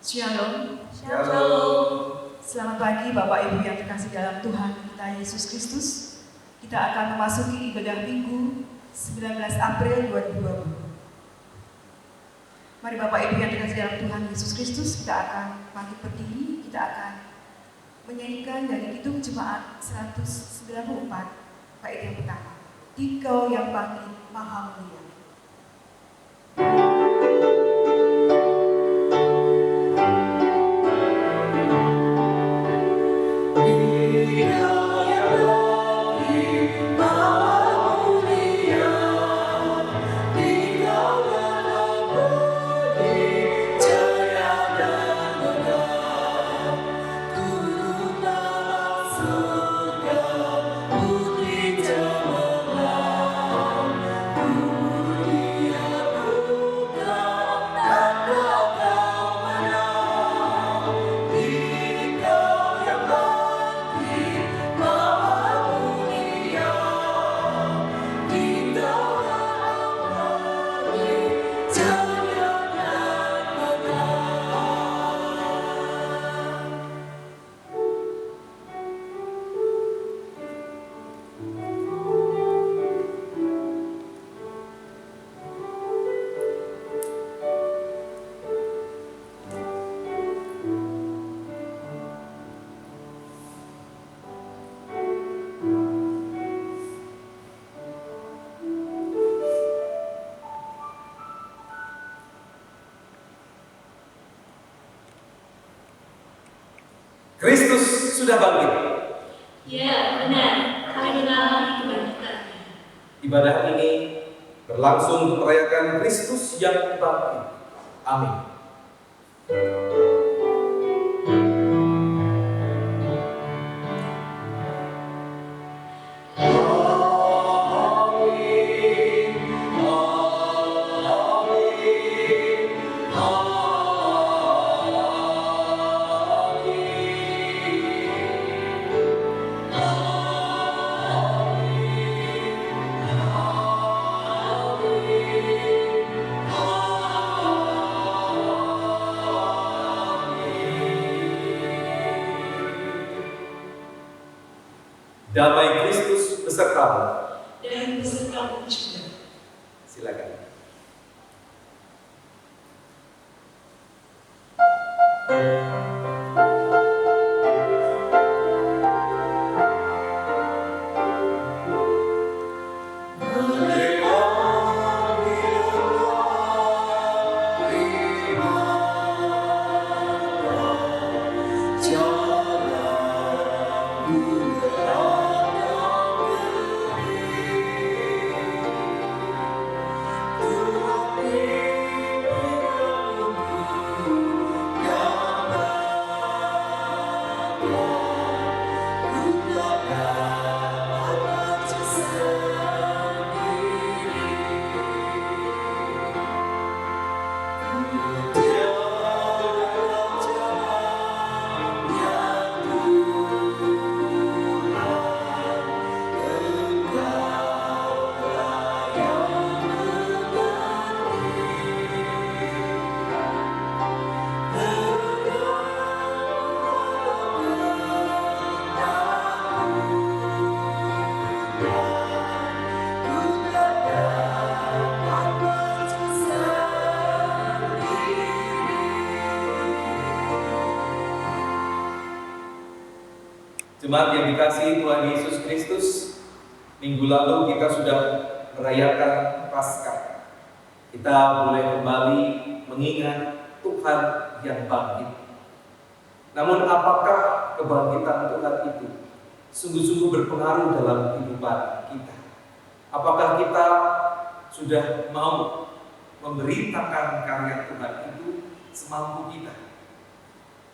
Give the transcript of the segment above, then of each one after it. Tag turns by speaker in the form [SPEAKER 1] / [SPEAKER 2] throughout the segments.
[SPEAKER 1] Shalom.
[SPEAKER 2] Shalom.
[SPEAKER 1] Selamat pagi Bapak Ibu yang terkasih dalam Tuhan kita Yesus Kristus. Kita akan memasuki ibadah Minggu 19 April 2020. Mari Bapak Ibu yang terkasih dalam Tuhan Yesus Kristus, kita akan bangkit berdiri, kita akan menyanyikan dari Kidung Jemaat 194 bait yang pertama. Dikau yang bangkit maha mulia.
[SPEAKER 2] Kristus sudah bangkit.
[SPEAKER 3] Ya, benar. Kami mengalami kebangkitannya.
[SPEAKER 2] Ibadah ini berlangsung untuk merayakan Kristus yang bangkit. Amin. Damai Kristus besertamu.
[SPEAKER 1] Dan besertamu juga.
[SPEAKER 2] Silakan. Jemaat yang dikasihi Tuhan Yesus Kristus, minggu lalu kita sudah merayakan Paskah. Kita boleh kembali mengingat Tuhan yang bangkit. Namun apakah kebangkitan Tuhan itu sungguh-sungguh berpengaruh dalam kehidupan kita? Apakah kita sudah mau memberitakan karya Tuhan itu semampu kita?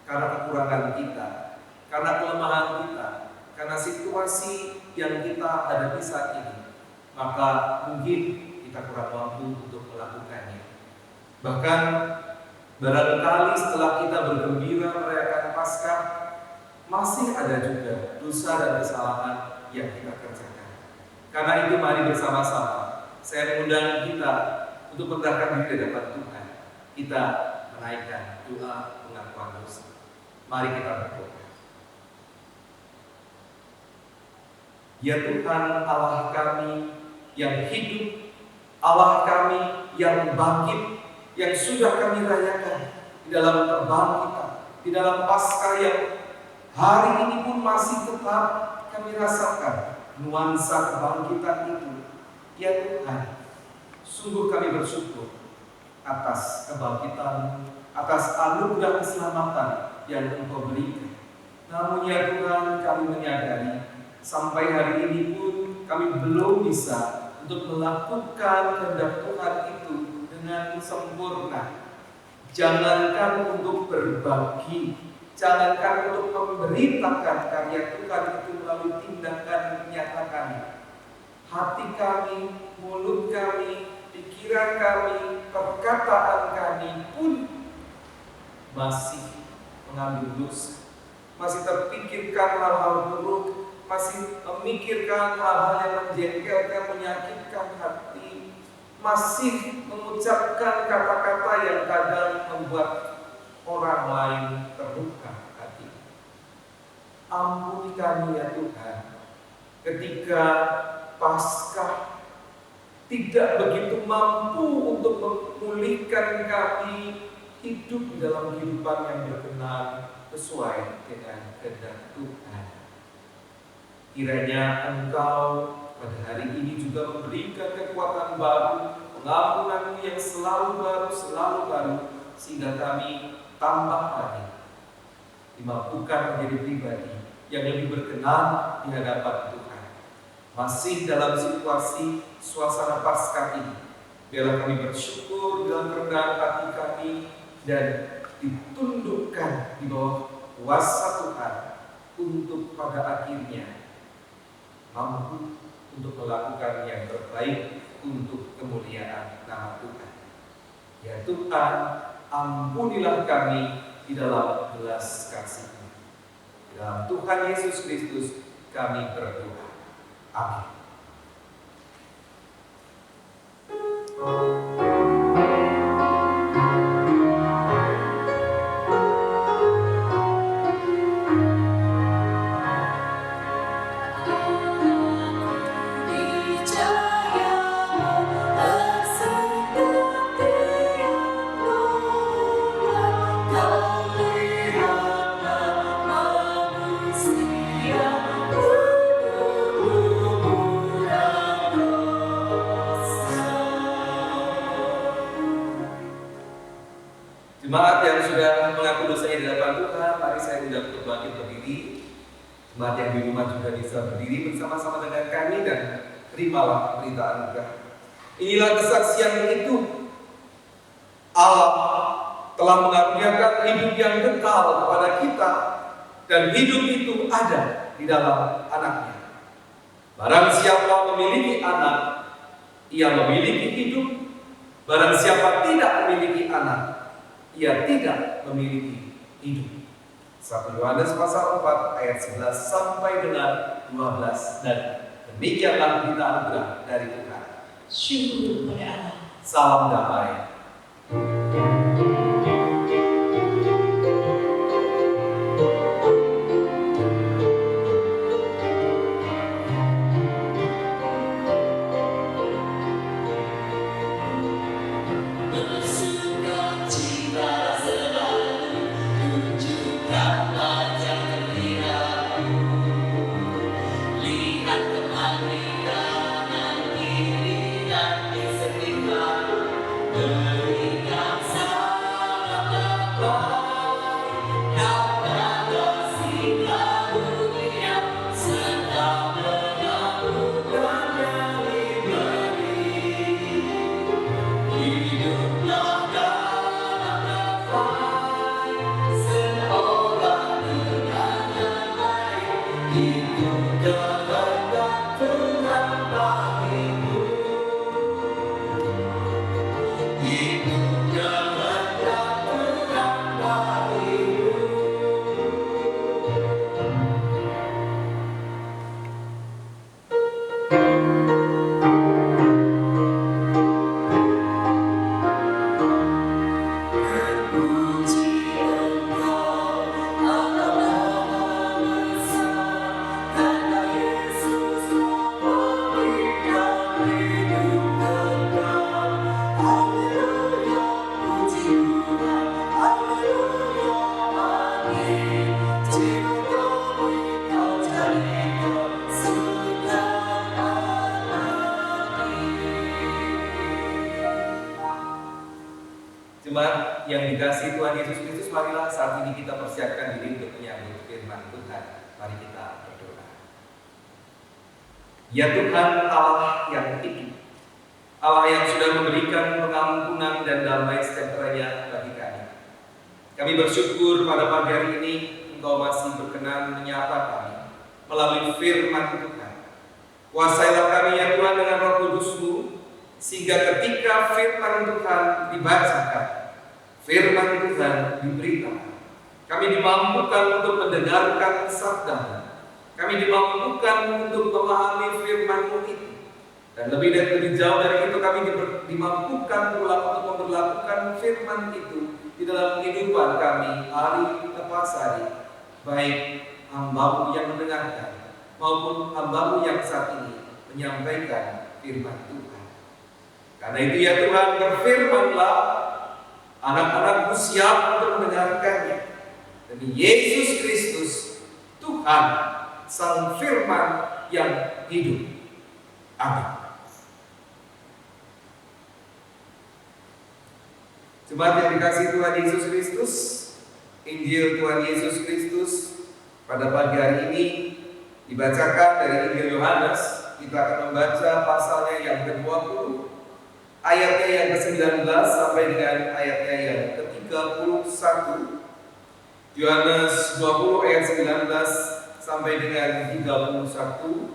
[SPEAKER 2] Karena kekurangan kita, karena kelemahan kita, karena situasi yang kita hadapi saat ini, maka mungkin kita kurang mampu untuk melakukannya. Bahkan barangkali setelah kita bergembira merayakan Paskah, masih ada juga dosa dan kesalahan yang kita kerjakan. Karena itu mari bersama-sama saya mengundang kita untuk mendekatkan diri di hadapan Tuhan. Kita menaikkan doa pengakuan dosa. Mari kita berdoa. Ya Tuhan Allah kami yang hidup, Allah kami yang bangkit, yang sudah kami rayakan di dalam kebangkitan, di dalam Paskah yang hari ini pun masih tetap kami rasakan nuansa kebangkitan itu. Ya Tuhan, sungguh kami bersyukur atas kebangkitan, atas anugerah keselamatan yang Engkau berikan. Namun ya Tuhan, kami menyadari sampai hari ini pun kami belum bisa untuk melakukan kehendak Tuhan itu dengan sempurna. Jangankan untuk berbagi, jangankan untuk memberitakan karya Tuhan itu melalui tindakan nyata kami. Hati kami, mulut kami, pikiran kami, perkataan kami pun masih mengambil dosa, masih terpikirkan hal-hal buruk, masih memikirkan hal-hal yang menjengkelkan, menyakitkan hati, masih mengucapkan kata-kata yang kadang membuat orang lain terluka hati. Ampuni kami ya Tuhan, ketika Paskah tidak begitu mampu untuk memulihkan kami hidup di dalam kehidupan yang berkenan sesuai dengan kehendak Tuhan. Kiranya Engkau pada hari ini juga memberikan kekuatan baru, pengampunan yang selalu baru, sehingga kami tambah lagi dimampukan menjadi pribadi yang lebih berkenan di hadapan Tuhan. Masih dalam situasi suasana Paskah ini, biarlah kami bersyukur dalam kerendahan hati kami dan ditundukkan di bawah kuasa Tuhan untuk pada akhirnya mampu untuk melakukan yang terbaik untuk kemuliaan nama Tuhan. Ya Tuhan, ampunilah kami di dalam belas kasih-Mu. Di dalam Tuhan Yesus Kristus kami berdoa. Amin. Jemaat yang sudah mengaku dosanya di hadapan Tuhan, mari saya undang untuk bangkit berdiri. Jemaat yang di rumah juga bisa berdiri bersama-sama dengan kami dan terimalah berita anugerah. Inilah kesaksian itu. Allah telah mengaruniakan hidup yang kekal kepada kita, dan hidup itu ada di dalam Anaknya. Barang siapa memiliki anak, ia memiliki hidup. Barang siapa tidak memiliki anak, ia tidak memiliki hidup. 1 Yohanes pasal 4 ayat 11 sampai dengan 12. Dan demikianlah berita anugerah dari Tuhan.
[SPEAKER 3] Syukur pada Allah.
[SPEAKER 2] Salam damai.
[SPEAKER 4] Berikan
[SPEAKER 2] dikasihi Tuhan Yesus Kristus, marilah saat ini kita persiapkan diri untuk menyambut firman Tuhan. Mari kita berdoa. Ya Tuhan Allah yang hidup, Allah yang sudah memberikan pengampunan dan damai sejahtera-Nya bagi kami. Kami bersyukur pada pagi hari ini Engkau masih berkenan menyapa kami melalui firman Tuhan. Kuasailah kami ya Tuhan dengan Roh Kudus-Mu, sehingga ketika firman Tuhan dibacakan, firman Tuhan diberitakan, kami dimampukan untuk mendengarkan sabda-Mu. Kami dimampukan untuk memahami firman-Mu itu. Dan lebih jauh dari itu, kami dimampukan pula untuk memperlakukan firman itu di dalam kehidupan kami hari lepas hari, baik hamba-Mu yang mendengarkan maupun hamba-Mu yang saat ini menyampaikan firman Tuhan. Karena itu ya Tuhan, berfirman-Lah, anak-anak-Mu siap untuk mendengarkannya. Demi Yesus Kristus, Tuhan, Sang Firman yang hidup. Amin. Jemaat yang dikasihi Tuhan Yesus Kristus, Injil Tuhan Yesus Kristus pada pagi hari ini dibacakan dari Injil Yohanes. Kita akan membaca pasalnya yang ke-20, ayatnya yang ke-19 sampai dengan ayatnya yang ke-31. Yohanes 20 ayat 19 sampai dengan 31.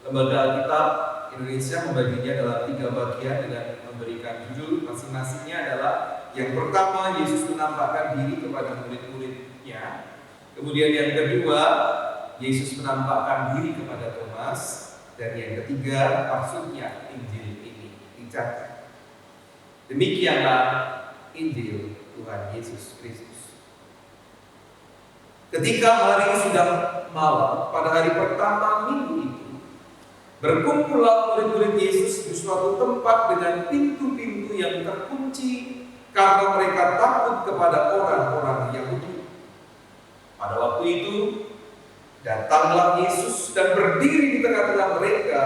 [SPEAKER 2] Lembaga Alkitab Indonesia membaginya dalam 3 bagian dengan memberikan judul masing-masingnya adalah: yang pertama, Yesus menampakkan diri kepada murid-muridnya. Kemudian yang kedua, Yesus menampakkan diri kepada Thomas. Dan yang ketiga, maksudnya Injil ini dicatat. Demikianlah Injil Tuhan Yesus Kristus. Ketika hari sudah malam, pada hari pertama minggu itu, berkumpullah murid-murid Yesus di suatu tempat dengan pintu-pintu yang terkunci, karena mereka takut kepada orang-orang Yahudi. Pada waktu itu, datanglah Yesus dan berdiri di tengah-tengah mereka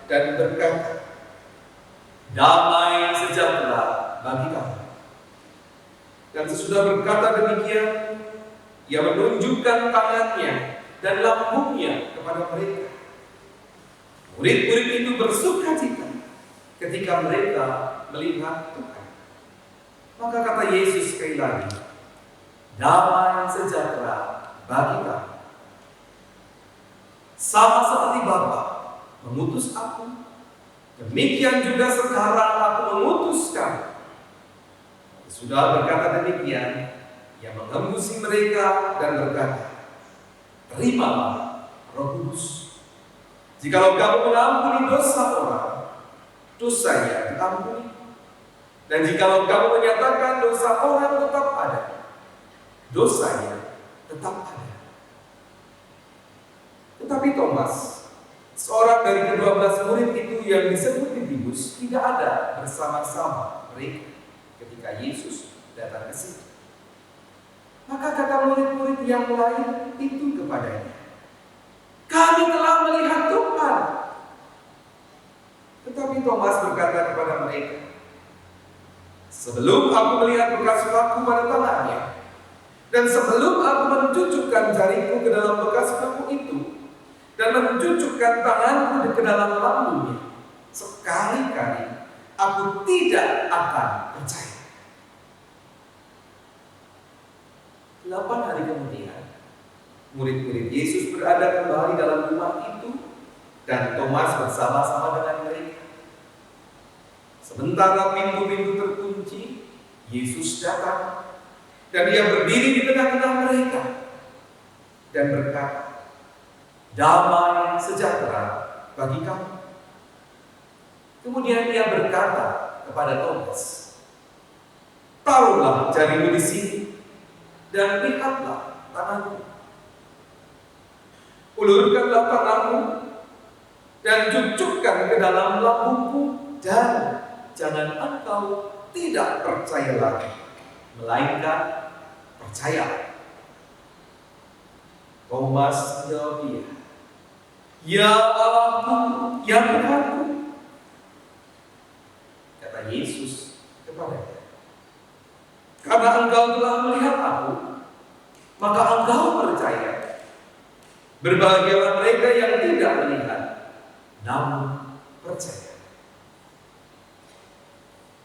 [SPEAKER 2] dan berkata, "Damai sejahtera bagi kamu." Dan sesudah berkata demikian, Ia menunjukkan tangannya dan lambungnya kepada mereka. Murid-murid itu bersukacita ketika mereka melihat Tuhan. Maka kata Yesus sekali lagi, "Damai sejahtera bagi kamu. Sama seperti Bapa mengutus aku, demikian juga sekarang aku mengutus kamu." Sudah berkata demikian, Ia mengembusi mereka dan berkata, "Terimalah Roh Kudus. Jikalau kamu mengampuni dosa orang, dosanya diampuni. Dan jikalau kamu menyatakan dosa orang tetap ada, dosanya tetap ada." Tetapi Thomas, seorang dari ke-12 murid itu yang disebut Didimus, tidak ada bersama-sama mereka ketika Yesus datang ke situ. Maka kata murid-murid yang lain itu kepadanya, "Kami telah melihat Tuhan." Tetapi Thomas berkata kepada mereka, "Sebelum aku melihat bekas paku pada tangannya, dan sebelum aku mencucukkan jariku ke dalam bekas paku itu, dan mencucukkan tanganku ke dalam lambungnya, sekali-kali aku tidak akan percaya." 8 hari kemudian, murid-murid Yesus berada kembali dalam rumah itu, dan Thomas bersama-sama dengan mereka. Sementara pintu-pintu terkunci, Yesus datang, dan Ia berdiri di tengah-tengah mereka dan berkata, "Damai sejahtera bagi kamu." Kemudian Ia berkata kepada Thomas, "Taruhlah jarimu di sini, dan lihatlah tanganmu. Ulurkanlah tanganmu dan cucukkan ke dalam lambungku, dan jangan engkau tidak percaya lagi, melainkan percaya." Thomas menjawab Dia, "Ya Allahku, ya Tuhanku." Kata Yesus kepadanya, Karena engkau telah melihat aku, maka engkau percaya. Berbahagialah mereka yang tidak melihat, namun percaya.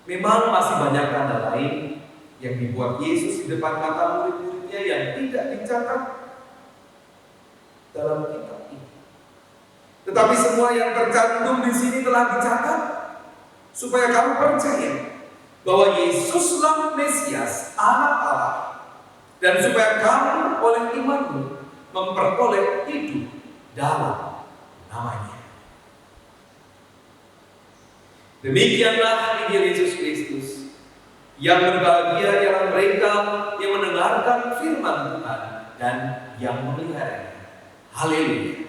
[SPEAKER 2] Memang masih banyak tanda lain yang dibuat Yesus di depan mata murid-muridnya yang tidak dicatat dalam kitab ini. Tetapi semua yang tercantum di sini telah dicatat supaya kamu percaya bahwa Yesuslah Mesias, Anak Allah, dan supaya kamu oleh imanmu memperoleh hidup dalam namanya. Demikianlah Injil Yesus Kristus. Yang berbahagia ialah mereka yang mendengarkan firman Tuhan dan yang memeliharanya. Haleluya.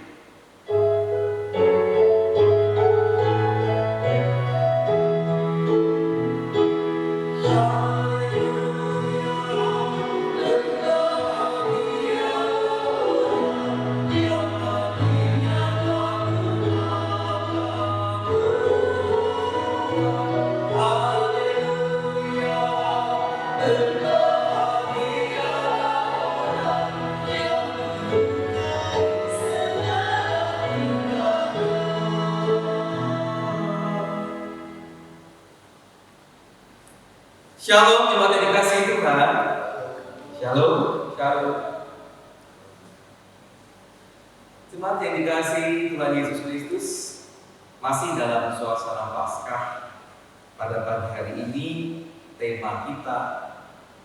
[SPEAKER 2] Shalom jemaat yang dikasihi Tuhan. Shalom, shalom. Jemaat yang dikasihi Tuhan Yesus Kristus, masih dalam suasana Paskah. Pada pagi hari ini tema kita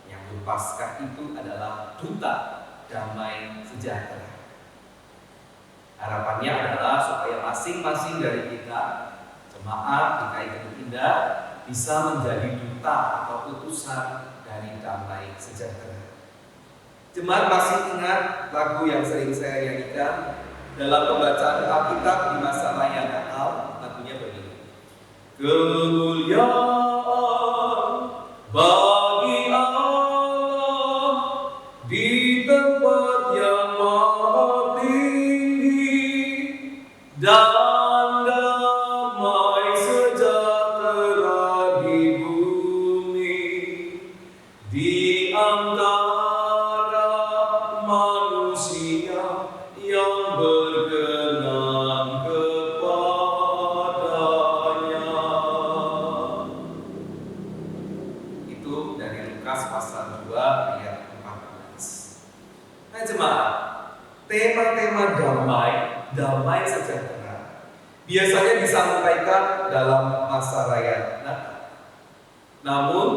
[SPEAKER 2] yang Paskah itu adalah Duta Damai Sejahtera. Harapannya adalah supaya masing-masing dari kita, jemaat GKI Kedung Indah, bisa menjadi duta atau utusan dari damai sejahtera. Jemaat masih ingat lagu yang sering saya nyanyikan dalam pembacaan Alkitab di masa raya Natal? Lagunya begini. Kemuliaan bagi Allah di tempat yang maha tinggi dan damai sejahtera di bumi di antara manusia yang berkenan kepadanya. Itu dari Lukas pasal 2 ayat 14. Nah jemaat, tema-tema damai sejahtera biasanya disampaikan dalam masa raya Natal, namun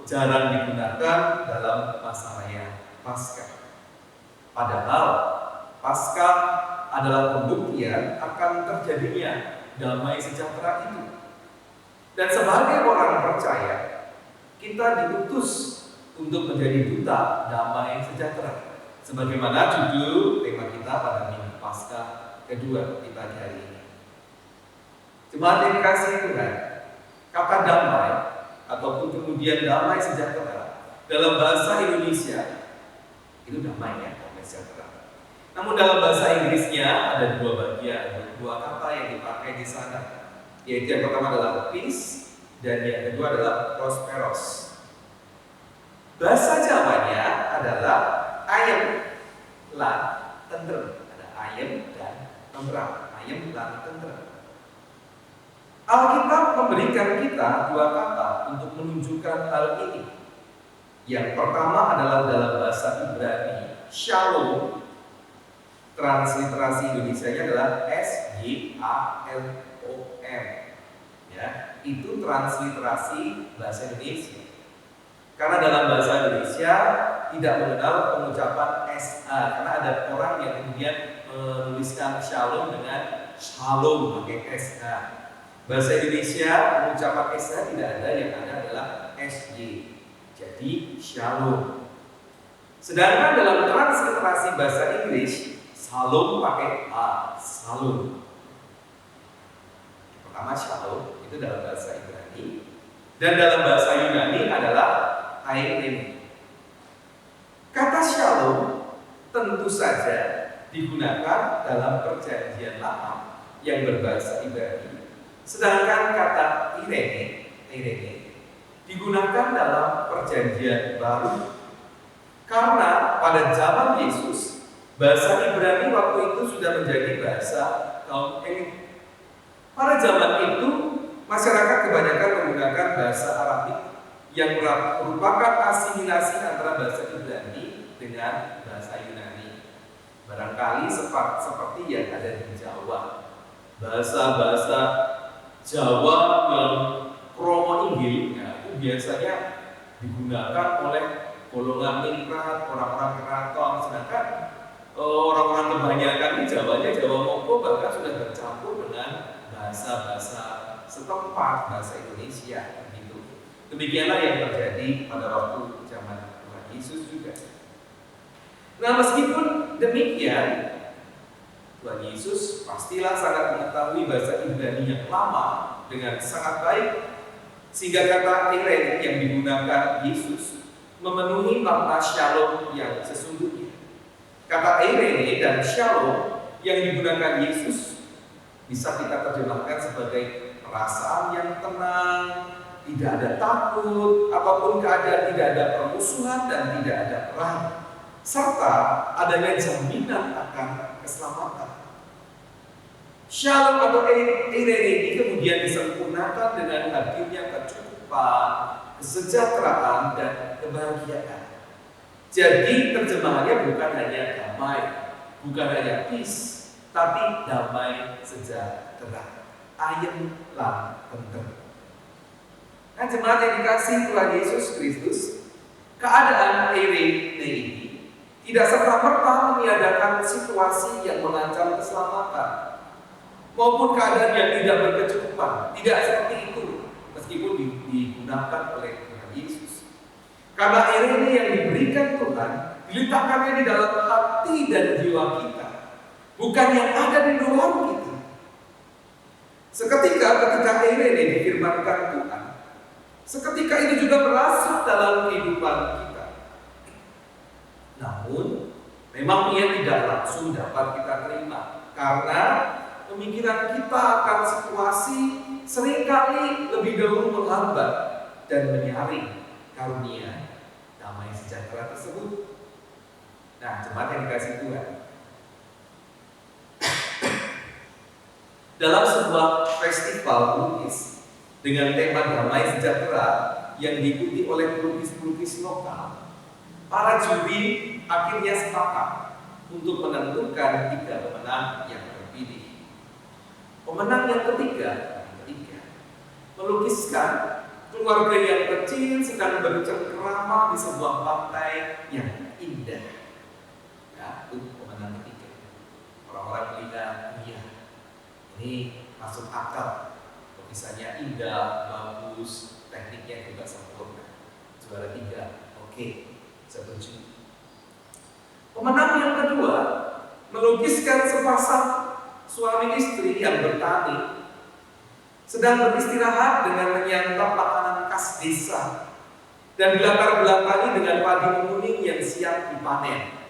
[SPEAKER 2] jarang digunakan dalam masa raya Paskah. Padahal Paskah adalah pembuktian akan terjadinya damai sejahtera itu. Dan sebagai orang percaya, kita diutus untuk menjadi duta damai sejahtera. Sebagaimana judul tema kita pada minggu Paskah kedua di pagi hari ini. Jemaat yang dikasihi Tuhan, kata damai ataupun kemudian damai sejahtera dalam bahasa Indonesia itu damai ya, damai sejahtera. Namun dalam bahasa Inggrisnya ada dua bagian, dua kata yang dipakai di sana, yaitu yang pertama adalah peace dan yang kedua adalah prosperous. Bahasa Jawanya adalah ayem lan tentrem, ada ayem dan tentram, ayem lan tentrem. Alkitab memberikan kita dua kata untuk menunjukkan hal ini. Yang pertama adalah dalam bahasa Ibrani, shalom. Transliterasi Indonesianya adalah SYALOM. Ya, itu transliterasi bahasa Indonesia. Karena dalam bahasa Indonesia tidak mengenal pengucapan SA, karena ada orang yang kemudian menuliskan shalom dengan shalom pakai SA. Bahasa Indonesia pengucapan SA tidak ada, yang ada adalah SY. Jadi shalom. Sedangkan dalam transliterasi bahasa Inggris, shalom pakai A, shalom. Pertama shalom itu dalam bahasa Ibrani, dan dalam bahasa Yunani adalah airene. Kata shalom tentu saja digunakan dalam perjanjian lama yang berbahasa Ibrani. Sedangkan kata irene digunakan dalam perjanjian baru. Karena pada zaman Yesus, bahasa Ibrani waktu itu sudah menjadi bahasa kaum elit. Pada zaman itu, masyarakat kebanyakan menggunakan bahasa Arabik yang merupakan asimilasi antara bahasa Ibrani dengan bahasa Yunani. Barangkali seperti yang ada di Jawa. Bahasa-bahasa Jawa yang kromo Inggil, ya, itu biasanya digunakan oleh golongan ningrat, orang-orang keraton, sedangkan orang-orang kebanyakan di Jawanya Jawa Mongko bahkan sudah bercampur dengan bahasa-bahasa setempat, bahasa Indonesia gitu. Demikianlah yang terjadi pada waktu zaman Tuhan Yesus juga. Nah, meskipun demikian, Tuhan Yesus pastilah sangat mengetahui bahasa Ibrani yang lama dengan sangat baik, sehingga kata Irene yang digunakan Yesus memenuhi makna shalom yang sesungguhnya. Kata Irene dan shalom yang digunakan Yesus bisa kita terjemahkan sebagai perasaan yang tenang, tidak ada takut, apapun keadaan tidak ada permusuhan dan tidak ada perang, serta adanya jaminan akan keselamatan. Shalom atau Irene ini kemudian disempurnakan dengan hadirnya kecukupan, kesejahteraan, dan kebahagiaan. Jadi terjemahannya bukan hanya damai, bukan hanya peace, tapi damai sejahtera, ayem lan tentrem. Nah, jemaat yang dikasihi Tuhan Yesus Kristus, keadaan Irene ini tidak serta-merta meniadakan situasi yang mengancam keselamatan maupun keadaan yang tidak berkecukupan. Tidak seperti itu, meskipun digunakan oleh Tuhan Yesus. Karena Irene yang diberikan Tuhan diletakkannya di dalam hati dan jiwa kita, bukan yang ada di luar kita. Ketika Irene difirmankan Tuhan, seketika ini juga merasuk dalam kehidupan kita. Namun, memang ia tidak langsung dapat kita terima, karena pemikiran kita akan situasi seringkali lebih dahulu menghambat dan menyaring karunia damai sejahtera tersebut. Nah, jemaat yang dikasihi Tuhan, dalam sebuah festival lukis dengan tema damai sejahtera yang diikuti oleh pelukis-pelukis lokal, para juri akhirnya sepakat untuk menentukan 3 pemenang yang terpilih. Pemenang yang ketiga melukiskan keluarga yang kecil sedang bercengkrama di sebuah pantai yang indah. Nah, itu pemenang ketiga. Orang-orang melihat, iya, ini masuk akal. Lukisannya indah, bagus, tekniknya juga sempurna. Juara 3, oke, setuju. Pemenang yang kedua melukiskan sepasang suami istri yang bertani sedang beristirahat dengan menyantap makanan khas desa dan dilatar belakangi dengan padi menguning yang siap dipanen.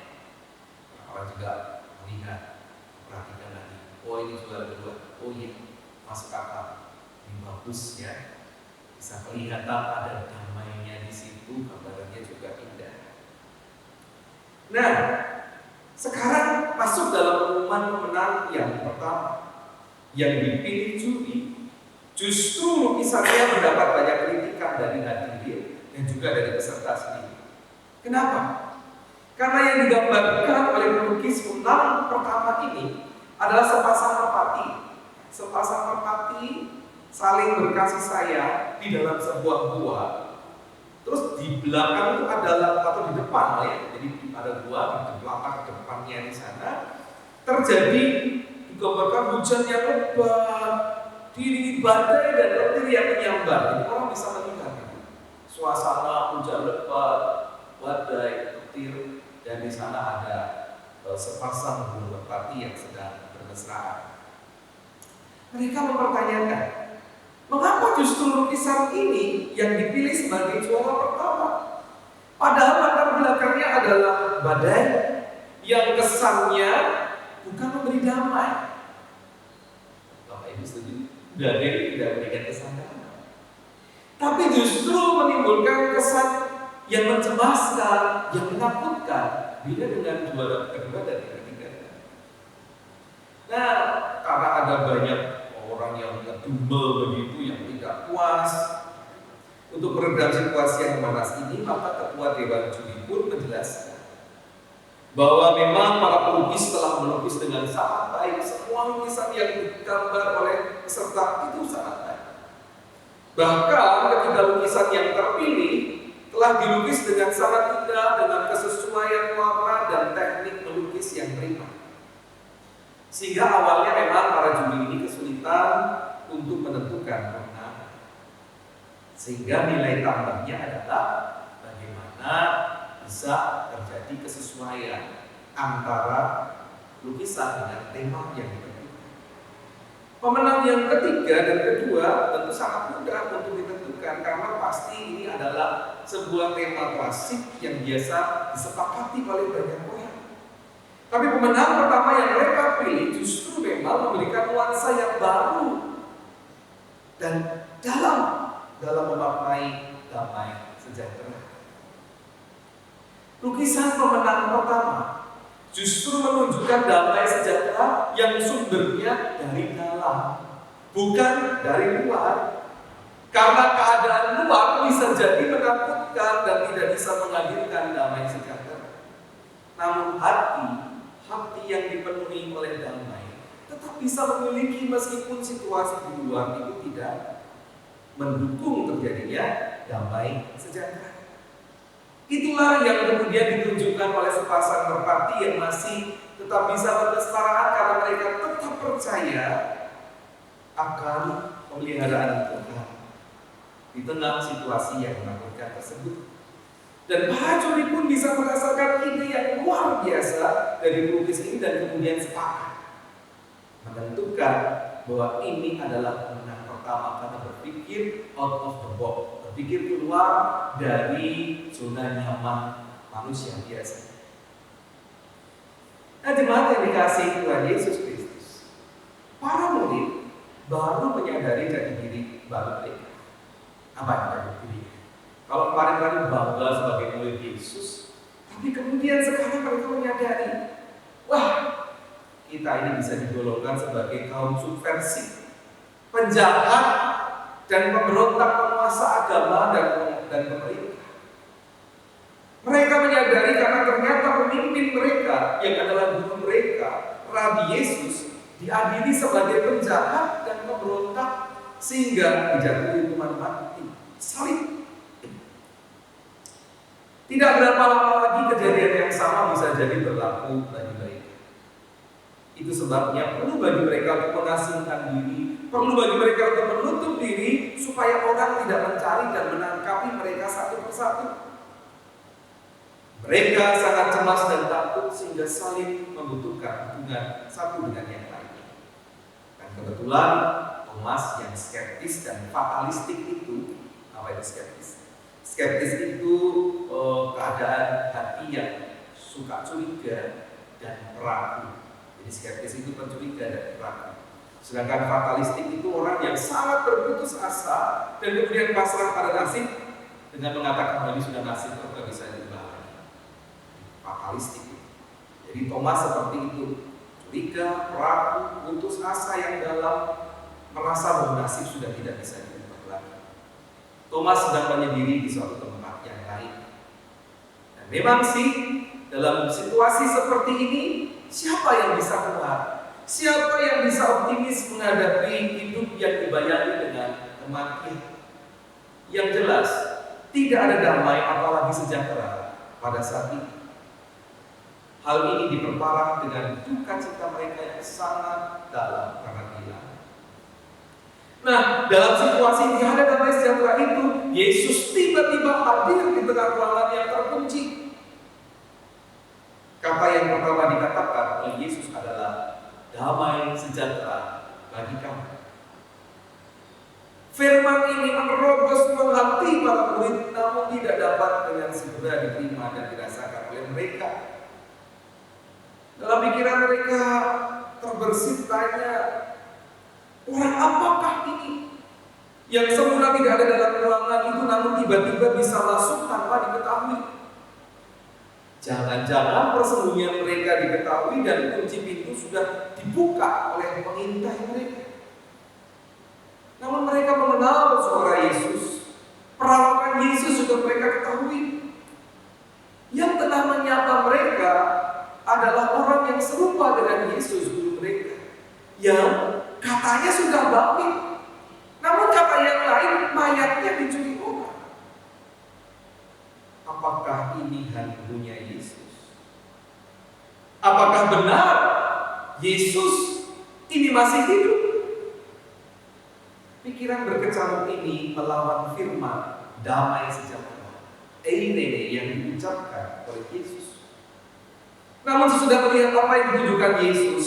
[SPEAKER 2] Orang juga melihat, perhatikan lagi, oh ini juara 2, oh iya, masuk akal, ini bagus ya, bisa kelihatan ada damainya di situ, gambarnya juga indah. Nah, sekarang masuk dalam pengumuman pemenang yang pertama, yang dipilih juri. Justru lukisannya mendapat banyak kritikan dari hadirin dan juga dari peserta sendiri. Kenapa? Karena yang digambarkan oleh pelukis pemenang pertama ini adalah sepasang merpati. Sepasang merpati saling berkasih sayang di dalam sebuah gua. Terus di belakang itu adalah, atau di depan ya, jadi ada gua di belakang depannya di sana terjadi digambarkan hujan yang lebat, diri badai dan petir yang menyambar. Jadi orang bisa melihat suasana hujan lebat, badai, petir, dan di sana ada sepasang burung merpati yang sedang bermesraan. Mereka mempertanyakan, mengapa justru lukisan ini yang dipilih sebagai juara pertama? Padahal latar belakangnya adalah badai yang kesannya bukan memberi damai. Bapak Ibu setuju? Badai tidak memberikan kesan damai. tapi justru menimbulkan kesan yang mencemaskan, yang menakutkan bila dengan juara kedua dan ketiga. Nah, karena ada banyak orang yang ngedumel begitu, yang tidak puas, untuk meredam situasi yang memanas ini, maka ketua Dewan Juri pun menjelaskan bahwa memang para pelukis telah melukis dengan sangat baik. Semua lukisan yang digambar oleh peserta itu sangat baik. Bahkan ketika lukisan yang terpilih telah dilukis dengan sangat indah, dengan kesesuaian warna dan teknik melukis yang prima. Sehingga awalnya memang para juri ini kesulitan untuk menentukan pemenang. Sehingga nilai tambahnya adalah bagaimana bisa terjadi kesesuaian antara lukisan dengan tema yang ditentukan. Pemenang yang ketiga dan kedua tentu sangat mudah untuk ditentukan karena pasti ini adalah sebuah tema klasik yang biasa disepakati oleh banyak orang. Tapi pemenang pertama yang mereka pilih justru memang memberikan nuansa yang baru dan dalam memaknai damai sejahtera. Lukisan pemenang pertama justru menunjukkan damai sejahtera yang sumbernya dari dalam, bukan dari luar. Karena keadaan luar bisa jadi menakutkan dan tidak bisa menghadirkan damai sejahtera. Namun hati yang dipenuhi oleh damai tetap bisa memiliki meskipun situasi di luar itu tidak mendukung terjadinya damai sejahtera. Itulah yang kemudian ditunjukkan oleh sepasang merpati yang masih tetap bisa berkesetaraan karena mereka tetap percaya akan pemeliharaan Tuhan di tengah situasi yang menakutkan tersebut. Dan para juri pun bisa merasakan ide yang luar biasa dari pelukis ini dan kemudian sepakat menentukan bahwa ini adalah pemenang pertama karena berpikir out of the box, berpikir keluar dari zona nyaman manusia biasa. Nah, jemaat yang dikasihi Tuhan Yesus Kristus, para murid baru menyadari jati diri baru mereka. Apa yang jati diri? Kalau kemarin bangga sebagai murid Yesus, tapi kemudian sekarang mereka menyadari, wah, kita ini bisa digolongkan sebagai kaum subversif, penjahat dan pemberontak penguasa agama dan pemerintah. Mereka menyadari karena ternyata pemimpin mereka yang adalah guru mereka, Rabi Yesus, diadili sebagai penjahat dan pemberontak sehingga dijatuhi hukuman mati, salib. Tidak berapa lama lagi kejadian yang sama bisa jadi berlaku bagi mereka. Itu sebabnya perlu bagi mereka untuk mengasingkan diri, perlu bagi mereka untuk menutup diri supaya orang tidak mencari dan menangkapi mereka satu persatu. Mereka sangat cemas dan takut sehingga saling membutuhkan hubungan satu dengan yang lainnya. Dan kebetulan Thomas yang skeptis dan fatalistik itu, apa itu skeptis? Skeptis itu keadaan hati yang suka curiga dan ragu. Jadi skeptis itu pencuriga dan ragu. Sedangkan fatalistik itu orang yang sangat berputus asa dan kemudian pasrah pada nasib dengan mengatakan ini sudah nasib, tidak bisa diubah. Fatalistik. Jadi Thomas seperti itu, curiga, ragu, putus asa yang dalam, merasa bahwa nasib sudah tidak bisa diubah lagi. Thomas sedang menyendiri di suatu tempat yang lain. Dan memang sih dalam situasi seperti ini, siapa yang bisa kuat? Siapa yang bisa optimis menghadapi hidup yang dibayangi dengan kematian? Yang jelas, tidak ada damai apalagi sejahtera pada saat itu. Hal ini diperparah dengan duka cita mereka yang sangat dalam karena hilang. Nah, dalam situasi tidak ada damai sejahtera itu, Yesus tiba-tiba hadir di tengah ruangan yang terkunci. Kata yang pertama dikatakan oleh Yesus adalah damai sejahtera bagi kamu. Firman ini menerobos hati para murid, namun tidak dapat dengan segera diterima dan dirasakan oleh mereka. Dalam pikiran mereka terbersit tanya, orang apakah ini? Yang semula tidak ada dalam ruangan itu namun tiba-tiba bisa masuk tanpa diketahui. Jangan-jangan persembunyian mereka diketahui dan kunci pintu sudah dibuka oleh pengintai mereka. Namun mereka mengenal suara Yesus. Perawakan Yesus sudah mereka ketahui. Yang telah menyapa mereka adalah orang yang serupa dengan Yesus guru mereka, yang katanya sudah bangkit. Namun kata yang lain, mayatnya dicuri orang. Apakah ini hantunya Yesus? Apakah benar Yesus ini masih hidup? Pikiran berkecamuk ini melawan firman damai sejahtera, eirene, yang diucapkan oleh Yesus. Namun sesudah melihat apa yang ditujukan Yesus,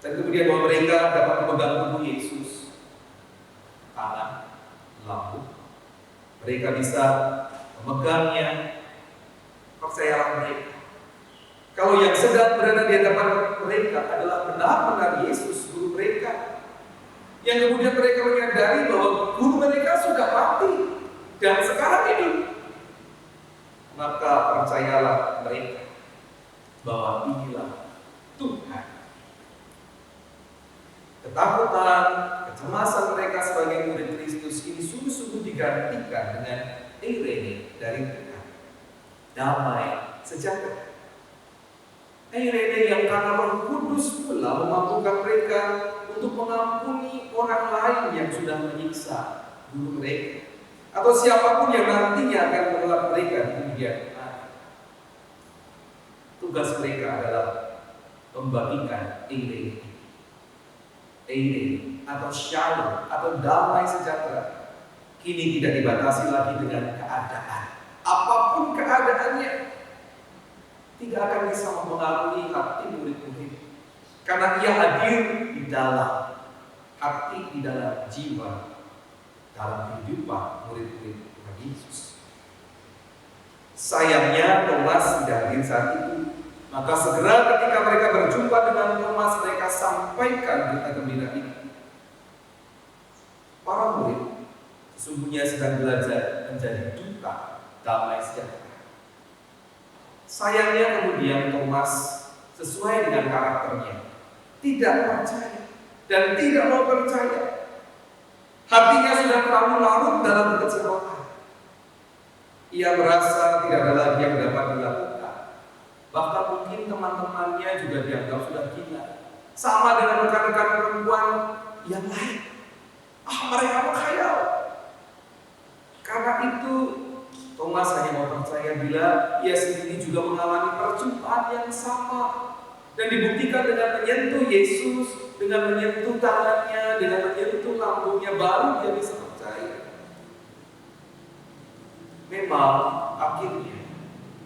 [SPEAKER 2] dan kemudian bahwa mereka dapat memegang tubuh Yesus, tangan, lambung, mereka bisa memegangnya. Percayalah mereka, kalau yang sedang berada di hadapan mereka adalah benar-benar Yesus guru mereka, yang kemudian mereka menyadari bahwa guru mereka sudah mati dan sekarang hidup. Maka percayalah mereka bahwa inilah Tuhan. Ketakutan, kecemasan mereka sebagai murid Kristus ini sungguh-sungguh digantikan dengan eirene dari Tuhan, damai sejahtera. Eirene yang karena Roh Kudus pula memampukan mereka untuk mengampuni orang lain yang sudah menyiksa guru mereka atau siapapun yang nantinya akan menolak mereka di kemudian hari. Tugas mereka adalah membagikan eirene atau shalom atau damai sejahtera. Kini tidak dibatasi lagi dengan keadaan, apapun keadaannya, tidak akan bisa mempengaruhi hati murid-murid, karena ia hadir di dalam hati, di dalam jiwa, dalam kehidupan murid-murid Tuhan Yesus. Sayangnya Thomas tidak hadir saat itu. Maka segera ketika mereka berjumpa dengan Thomas, mereka sampaikan berita gembira ini. Para murid sesungguhnya sedang belajar menjadi duta damai sejahtera. Sayangnya kemudian Thomas, sesuai dengan karakternya, tidak percaya dan tidak mau percaya. Hatinya sudah terlalu larut dalam kekecewaan. Ia merasa tidak ada lagi yang dapat dilakukan. Bahkan mungkin teman-temannya juga dianggap sudah gila. Sama dengan rekan-rekan perempuan yang lain. Mereka berkhayal. Karena itu Thomas hanya mau percaya bila ia sendiri juga mengalami perjumpaan yang sama. Dan dibuktikan dengan menyentuh Yesus, dengan menyentuh tangannya, dengan menyentuh lambungnya, baru dia bisa percaya. Memang akhirnya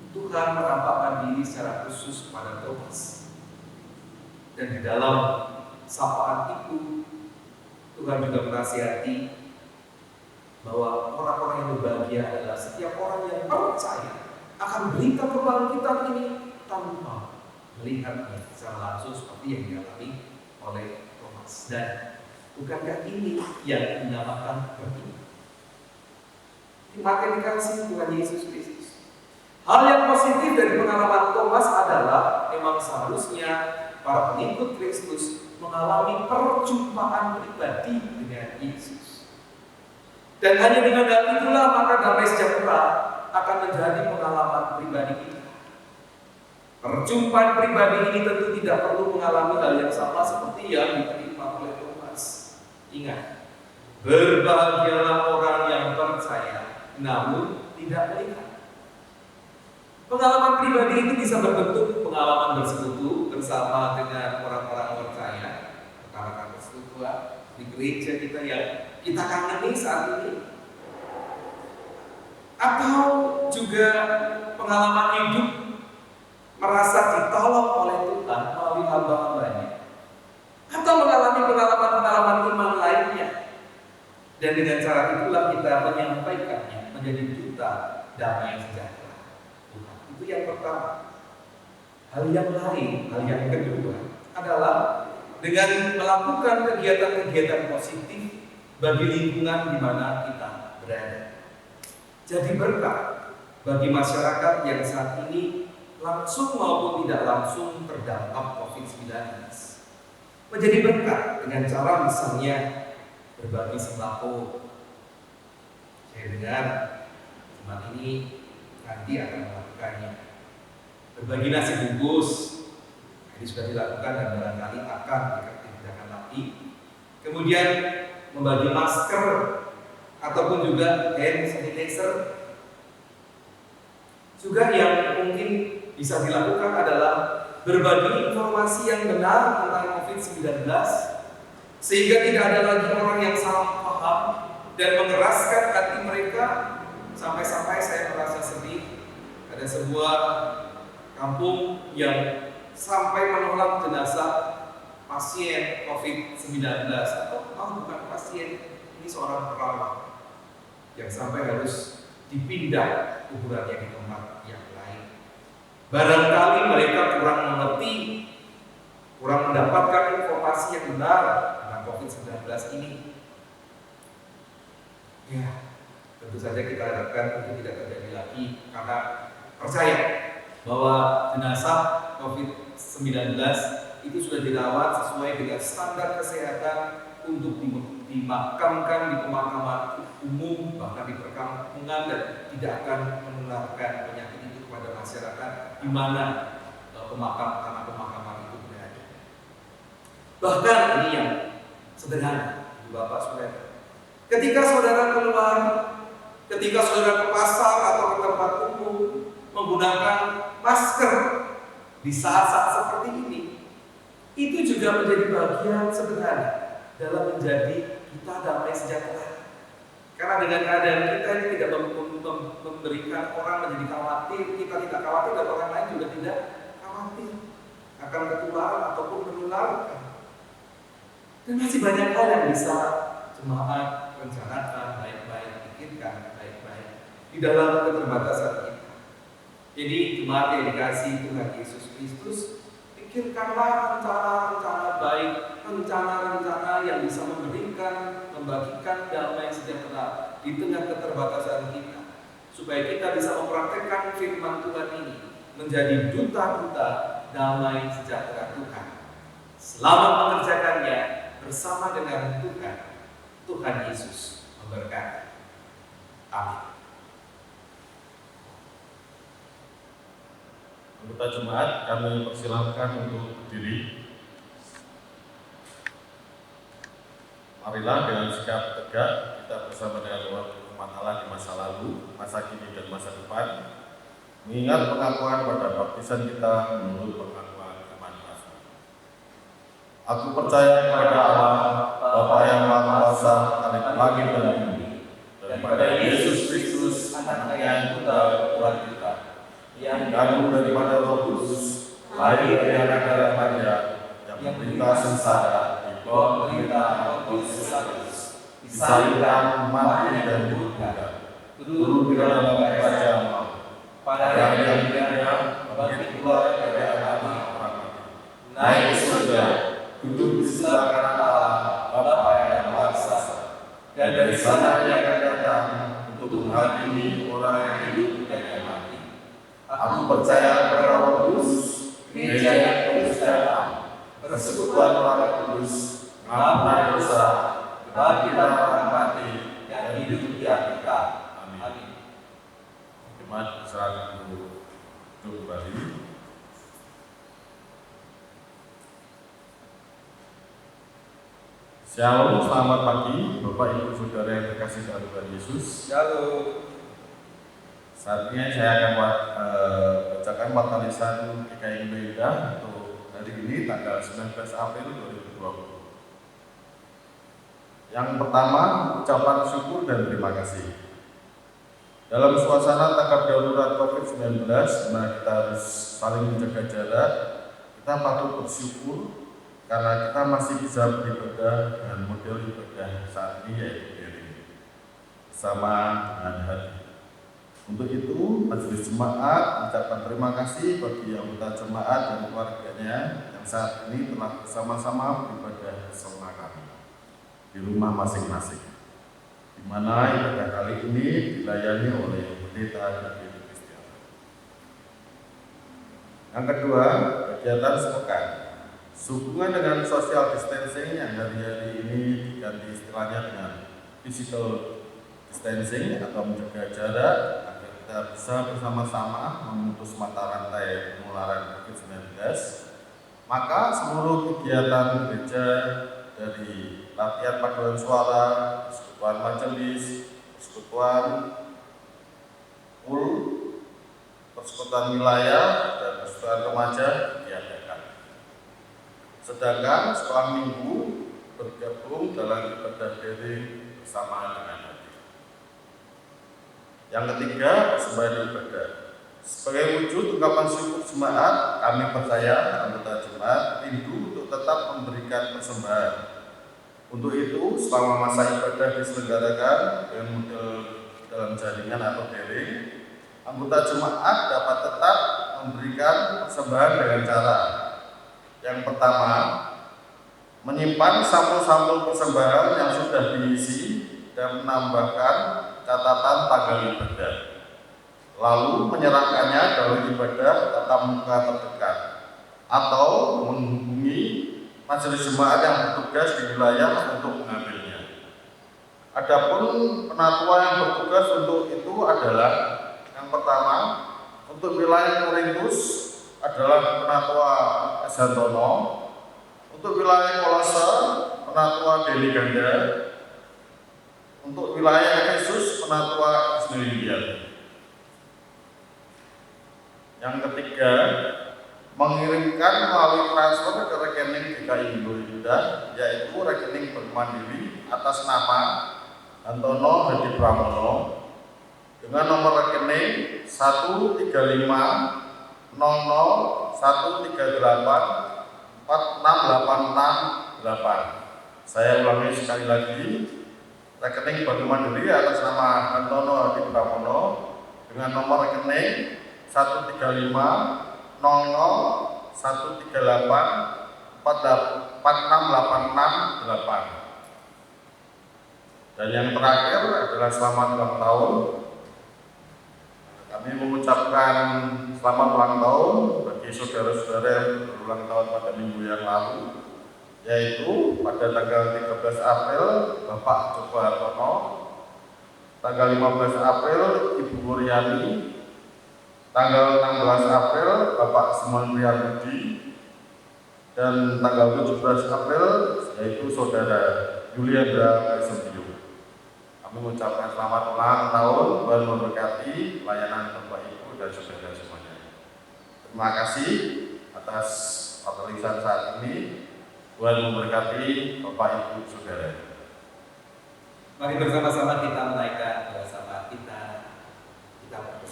[SPEAKER 2] Tuhan menampakkan diri secara khusus kepada Thomas. Dan di dalam sapaan itu Tuhan juga menasihati bahwa orang-orang yang berbahagia adalah setiap orang yang percaya akan berita kebangkitan ini tanpa melihatnya secara langsung seperti yang dialami oleh Thomas. Dan bukankah ini yang dinamakan beriman? Makin dikasih Tuhan Yesus Kristus. Hal yang positif dari pengalaman Thomas adalah memang seharusnya para pengikut Kristus mengalami perjumpaan pribadi dengan Yesus. Dan hanya dengan hal itulah maka damai sejahtera akan menjadi pengalaman pribadi kita. Perjumpaan pribadi ini tentu tidak perlu mengalami hal yang sama seperti yang diterima oleh Thomas. Ingat, berbahagialah orang yang percaya namun tidak melihat. Pengalaman pribadi itu bisa berbentuk pengalaman bersekutu bersama dengan orang-orang percaya, rekan-rekan persekutuan di gereja kita yang kita kangeni saat ini, atau juga pengalaman hidup merasa ditolong oleh Tuhan melalui hamba-hambanya, atau mengalami pengalaman-pengalaman iman lainnya. Dan dengan cara itulah kita menyampaikannya menjadi duta damai sejahtera Tuhan. Itu yang pertama. Hal yang lain, hal yang kedua adalah dengan melakukan kegiatan-kegiatan positif bagi lingkungan di mana kita berada. Jadi berkat bagi masyarakat yang saat ini langsung maupun tidak langsung terdampak COVID-19. Menjadi berkat dengan cara misalnya berbagi sembako. Saya dengar jemaat ini nanti akan melakukannya. Berbagi nasi bungkus, ini sudah dilakukan dan barangkali akan dikerjakan lagi. Kemudian membagi masker ataupun juga hand sanitizer. Juga yang mungkin bisa dilakukan adalah berbagi informasi yang benar tentang COVID-19 sehingga tidak ada lagi orang yang salah paham dan mengeraskan hati mereka. Sampai-sampai saya merasa sedih, ada sebuah kampung yang sampai menolak jenazah pasien COVID-19 atau bukan pasien, ini seorang perawat yang sampai harus dipindah kuburannya di tempat yang lain. Barangkali mereka kurang mengerti, kurang mendapatkan informasi yang benar tentang COVID-19 ini. Ya, tentu saja kita harapkan itu tidak terjadi lagi, karena percaya bahwa jenazah COVID-19 itu sudah dirawat sesuai dengan standar kesehatan untuk dimakamkan di pemakaman umum, bahkan di perkampungan, dan tidak akan menularkan penyakit itu kepada masyarakat di mana tanah pemakaman itu berada. Bahkan ini yang sederhana, Ibu Bapak Saudara. Ketika saudara keluar, ketika saudara ke pasar atau ke tempat umum menggunakan masker di saat-saat seperti ini, itu juga menjadi bagian sederhana dalam menjadi kita damai sejahtera. Karena dengan keadaan kita ini tidak memberikan orang menjadi khawatir, kita tidak khawatir dan orang lain juga tidak khawatir akan ketularan ataupun menularkan. Dan masih banyak hal yang bisa jemaat rencanakan baik-baik, pikirkan baik-baik di dalam keterbatasan kita. Jadi jemaat yang dikasihi Tuhan Yesus Kristus, pikirkanlah rencana-rencana baik, rencana-rencana yang bisa membagikan damai sejahtera di tengah keterbatasan kita, supaya kita bisa mempraktekkan firman Tuhan ini menjadi duta-duta damai sejahtera Tuhan. Selamat mengerjakannya bersama dengan Tuhan. Tuhan Yesus memberkati. Amin.
[SPEAKER 4] Anggota jemaat, kami persilahkan untuk berdiri. Marilah dengan sikap tegak kita bersama dengan umat Allah di masa lalu, masa kini dan masa depan, mengingat pengakuan pada baptisan kita menurut pengakuan iman Kristen. Aku percaya kepada Allah, Bapa yang Maha Kuasa, langit dan bumi, dan pada Yesus Kristus, Anaknya yang tunggal Tuhan kita, yang kandung daripada Roh Kudus, lahir dari anak darah Maria, yang berita sengsara di bawah pemerintahan Pontius Pilatus, disalibkan, mati dan dikuburkan, turun ke dalam kerajaan maut. Pada hari yang ketiga, bangkit keluar dari antara orang mati, naik ke surga, duduk di sebelah kanan Allah, Bapa yang Maha Kuasa, dan dari sana Dia akan datang untuk menghakimi orang yang hidup dan yang mati. Aku percaya kepada Roh Kudus, Gereja yang kudus dan am, persekutuan orang kudus, pengampunan dosa, kebangkitan orang mati, dan hidup di akhir kekal. Amin. Jemaat serahkan dulu kembali. Shalom, selamat pagi Bapak Ibu Saudara yang terkasih dalam Tuhan Yesus.
[SPEAKER 2] Shalom.
[SPEAKER 4] Saatnya saya akan bacakan Matalisan GKI Indonesia untuk hari ini tanggal 19 April 2020. Yang pertama, ucapan syukur dan terima kasih. Dalam suasana tanggap darurat COVID-19, dimana kita harus saling menjaga jarak, kita patut bersyukur karena kita masih bisa beribadah dengan model ibadah saat ini, yaitu daring, bersama dengan hati. Untuk itu, majelis jemaat mengucapkan terima kasih bagi anggota jemaat dan keluarganya yang saat ini telah bersama-sama beribadah bersama kami. di rumah masing-masing, di mana ibadah kali ini dilayani oleh pendeta dan pendeta Kristen. Yang kedua, kegiatan sepekan. Sehubungan dengan social distancing yang hari-hari ini diganti istilahnya dengan physical distancing atau menjaga jarak agar kita bisa bersama-sama memutus mata rantai penularan COVID-19, maka seluruh kegiatan gereja dari latihan paduan suara, persekutuan majelis, persekutuan persekutuan wilayah, dan persekutuan remaja diadakan. Sedangkan sekolah minggu bergabung dalam ibadah daring bersama dengan hati. Yang ketiga, persembahan ibadah. Sebagai wujud ungkapan syukur jemaat, kami percaya anggota jemaat rindu untuk tetap memberikan persembahan. Untuk itu, selama masa ibadah diselenggarakan dengan model dalam jaringan atau daring, anggota jemaat dapat tetap memberikan persembahan dengan cara: yang pertama, menyimpan sampul-sampul persembahan yang sudah diisi dan menambahkan catatan tanggal ibadah, lalu menyerahkannya dalam ibadah tatap muka terdekat atau menghubungi majelis jemaat yang bertugas di wilayah untuk mengambilnya. Adapun penatua yang bertugas untuk itu adalah: yang pertama, untuk wilayah Korintus adalah penatua Esantono, untuk wilayah Kolose penatua Deli Ganda, untuk wilayah Efesus penatua Ismail. Yang ketiga, mengirimkan melalui transfer ke rekening DKI Indonesia, yaitu rekening Bank Mandiri atas nama Antono Hadi Pramono dengan nomor rekening 135.0013846868. Saya ulangi sekali lagi, rekening Bank Mandiri atas nama Antono Hadi Pramono dengan nomor rekening 135.0013846868. Dan yang terakhir adalah selamat ulang tahun. Kami mengucapkan selamat ulang tahun bagi saudara-saudara yang berulang tahun pada minggu yang lalu, yaitu pada tanggal 13 April Bapak Joko Hartono, tanggal 15 April Ibu Wuryani, tanggal 16 April Bapak Simon Priyambudi, dan tanggal 17 April yaitu Saudara Yuliandra Presentio. Kami mengucapkan selamat ulang tahun, Tuhan memberkati pelayanan Bapak Ibu dan saudara semuanya. Terima kasih atas perlisan saat ini. Tuhan memberkati Bapak Ibu saudara.
[SPEAKER 2] Mari bersama-sama kita menaikkan bersama kita berdoa.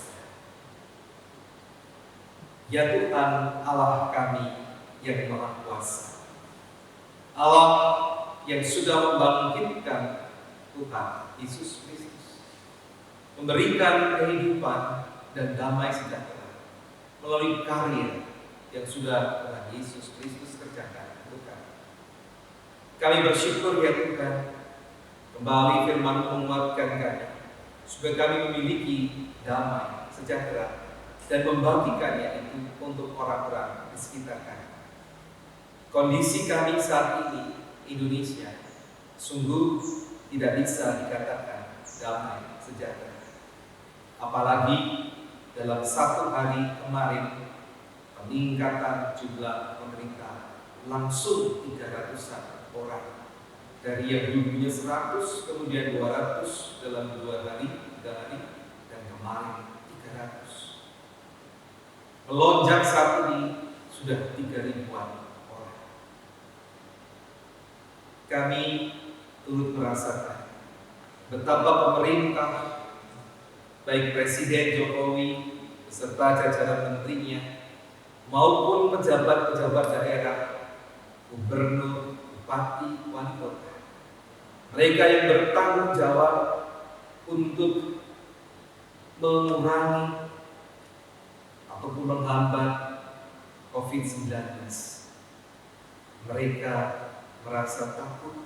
[SPEAKER 2] Ya Tuhan Allah kami yang Maha Kuasa, Allah yang sudah membangkitkan Tuhan Yesus Kristus, memberikan kehidupan dan damai sejahtera melalui karya yang sudah Tuhan Yesus Kristus kerjakan untuk kami. Kami bersyukur ya Tuhan, kembali firman menguatkan kami supaya kami memiliki damai sejahtera dan membagikannya itu untuk orang-orang di sekitar kami. Kondisi kami saat ini Indonesia sungguh tidak bisa dikatakan damai sejahtera. Apalagi dalam satu hari kemarin peningkatan jumlah penderita langsung 300-an orang. Dari yang dulunya 100 kemudian 200 dalam 2 hari, 3 hari, dan kemarin 300. Melonjak saat ini sudah 3.000-an orang. Kami turut merasakan betapa pemerintah, baik Presiden Jokowi beserta jajaran menterinya maupun pejabat-pejabat daerah, gubernur, bupati, wali kota, mereka yang bertanggung jawab untuk mengurangi ataupun menghambat COVID-19, mereka merasa takut,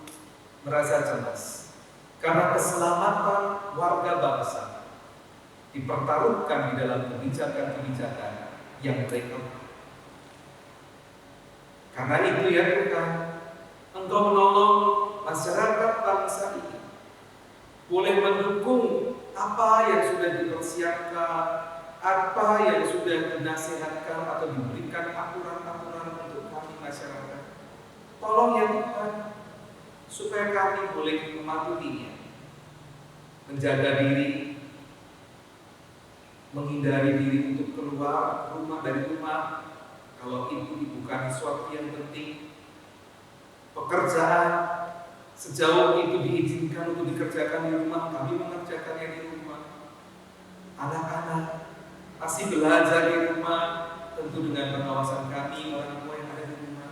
[SPEAKER 2] merasa cemas karena keselamatan warga bangsa dipertaruhkan di dalam kebijakan-kebijakan yang mereka. Karena itu ya Tuhan, Engkau menolong masyarakat bangsa ini boleh mendukung apa yang sudah dipersiapkan, apa yang sudah dinasihatkan atau diberikan aturan-aturan untuk kami masyarakat. Tolong ya Tuhan, supaya kami boleh mematuhinya, menjaga diri, menghindari diri untuk keluar dari rumah kalau itu bukan sesuatu yang penting. Pekerjaan sejauh itu diizinkan untuk dikerjakan di rumah, kami mengerjakannya di rumah. Anak-anak masih belajar di rumah, tentu dengan pengawasan kami orang tua yang ada di rumah.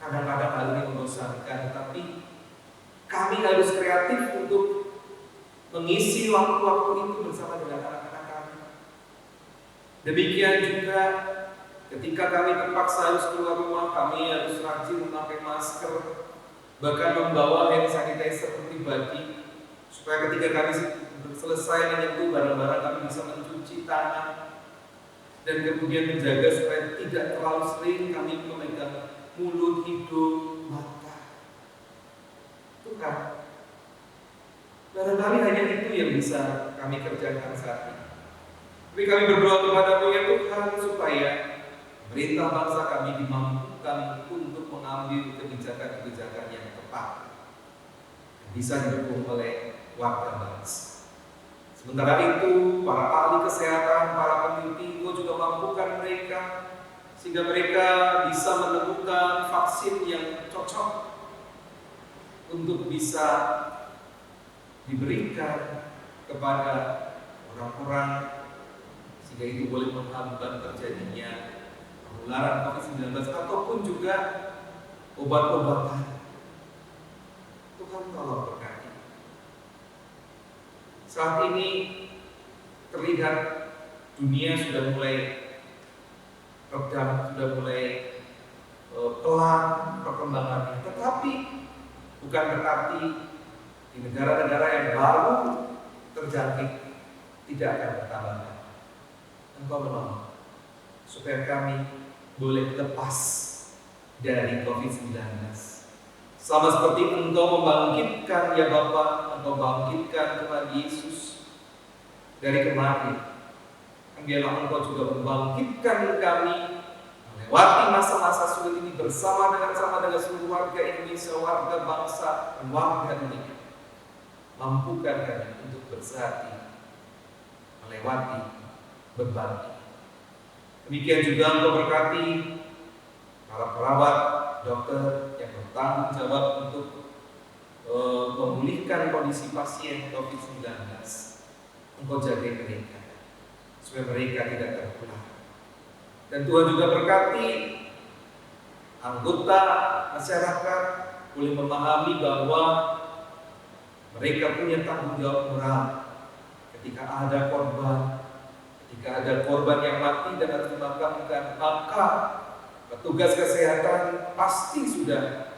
[SPEAKER 2] Kadang-kadang hal ini membosankan, tetapi kami harus kreatif untuk mengisi waktu-waktu itu bersama dengan anak-anak kami. Demikian juga ketika kami terpaksa harus keluar rumah, kami harus rajin memakai masker, bahkan membawa hand sanitizer pribadi, supaya ketika kami selesai menyentuh barang-barang kami bisa mencuci tangan, dan kemudian menjaga supaya tidak terlalu sering kami memegang mulut, hidung, mata. Tuhan, barangkali hanya itu yang bisa kami kerjakan saat ini. Tapi kami berdoa kepada-Mu ya Tuhan, supaya pemerintah bangsa kami dimampukan untuk mengambil kebijakan-kebijakan yang tepat, yang bisa didukung oleh warga bangsa. Sementara itu, para ahli kesehatan, para peneliti, Engkau juga mampukan mereka, sehingga mereka bisa menemukan vaksin yang cocok untuk bisa diberikan kepada orang-orang, sehingga itu boleh menghambat terjadinya penularan COVID-19 ataupun juga obat-obatan. Tuhan tolong berkati. Saat ini terlihat dunia sudah mulai redam, sudah mulai pelan perkembangannya. Tetapi bukan berarti di negara-negara yang baru terjangkit tidak akan bertambah. Engkau menolong supaya kami boleh lepas dari COVID-19. Sama seperti Engkau membangkitkan ya Bapa, Engkau bangkitkan Tuhan Yesus dari kematian. Biarlah Engkau juga membangkitkan kami melewati masa-masa sulit ini bersama dengan seluruh warga Indonesia, warga bangsa, dan warga dunia. Mampukan kami untuk bersatu melewati beban. Demikian juga Engkau berkati para perawat, dokter yang bertanggung jawab untuk memulihkan kondisi pasien COVID-19. Engkau jaga mereka supaya mereka tidak tertular. Dan Tuhan juga berkati anggota masyarakat boleh memahami bahwa mereka punya tanggung jawab moral ketika ada korban. Jika ada korban yang mati dan harus dimakamkan, maka petugas kesehatan pasti sudah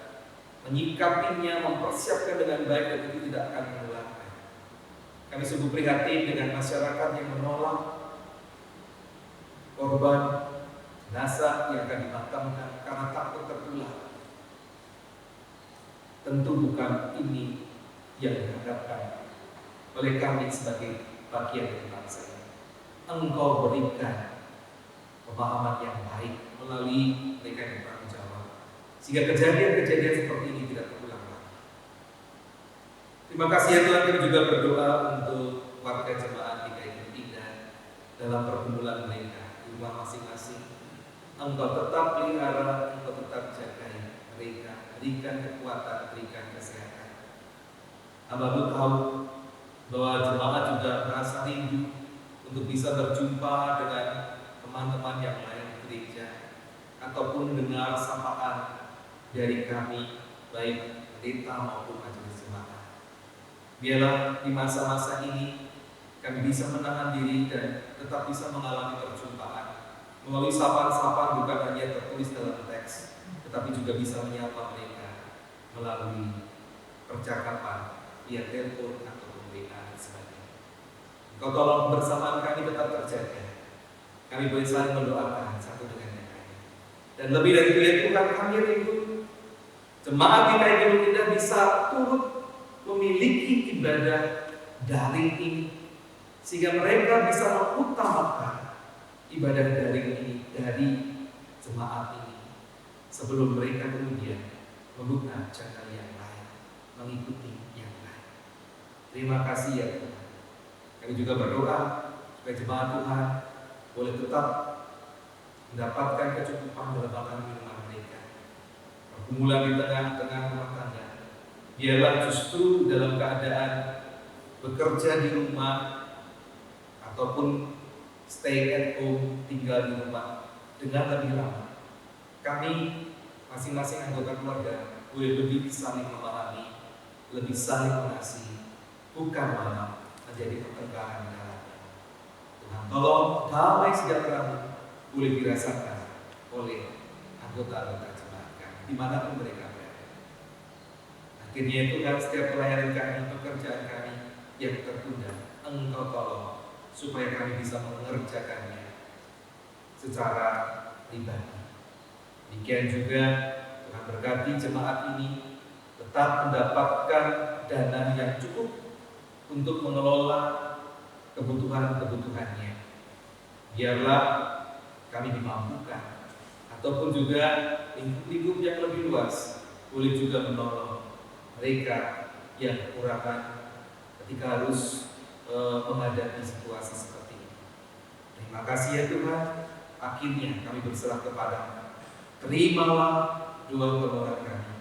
[SPEAKER 2] menyikapinya, mempersiapkan dengan baik dan itu tidak akan menularkan. Kami sungguh prihatin dengan masyarakat yang menolak korban jenazah yang akan dimakamkan karena takut tertular. Tentu bukan ini yang diharapkan oleh kami sebagai bagian dari bangsa ini. Engkau berikan pemahaman yang baik melalui mereka yang bertanggung jawab, sehingga kejadian-kejadian seperti ini tidak terulang lagi. Terima kasih ya Tuhan, kami juga berdoa untuk warga jemaat GKI Tidak dalam pergumulan mereka di rumah masing-masing. Engkau tetap pelihara, Engkau tetap jagai mereka, berikan kekuatan, berikan kesehatan. Hamba-Mu tahu bahwa jemaat juga merasa rindu untuk bisa berjumpa dengan teman-teman yang lain di gereja ataupun dengar sapaan dari kami, baik pendeta maupun majelis jemaat. Biarlah di masa-masa ini kami bisa menahan diri dan tetap bisa mengalami perjumpaan melalui sapaan-sapaan bukan hanya tertulis dalam teks, tetapi juga bisa menyapa mereka melalui percakapan via telepon ataupun WA dan sebagainya. Engkau tolong bersamaan kami tetap terjaga. Kami boleh saling mendoakan satu dengan yang lain. Dan lebih dari itu ya Tuhan, kami rindu jemaat di KI Gunung Indah bisa turut memiliki ibadah daring ini, sehingga mereka bisa mengutamakan ibadah daring ini dari jemaat ini sebelum mereka kemudian membuka channel yang lain, mengikuti yang lain. Terima kasih ya Tuhan. Kami juga berdoa supaya jemaat Tuhan boleh tetap mendapatkan kecukupan dalam makan minuman mereka. Pergumulan di tengah-tengah rumah tangga, biarlah justru dalam keadaan bekerja di rumah ataupun stay at home, tinggal di rumah dengan lebih lama, kami masing-masing anggota keluarga boleh lebih saling memahami, lebih saling mengasihi, bukan malah menjadi pertengkaran dalamnya. Tuhan tolong damai sejahtera boleh dirasakan oleh anggota-anggota jemaat kami dimanapun mereka berada. Akhirnya itu kan setiap pelayanan kami, pekerjaan kami yang tertunda, Engkau tolong supaya kami bisa mengerjakannya secara pribadi. Demikian juga Tuhan berkati jemaat ini tetap mendapatkan dana yang cukup untuk mengelola kebutuhan-kebutuhannya. Biarlah kami dimampukan, ataupun juga lingkup yang lebih luas boleh juga menolong mereka yang kekurangan ketika harus menghadapi situasi seperti ini. Terima kasih ya Tuhan. Akhirnya kami berserah kepada-Mu. Terimalah doa permohonan kami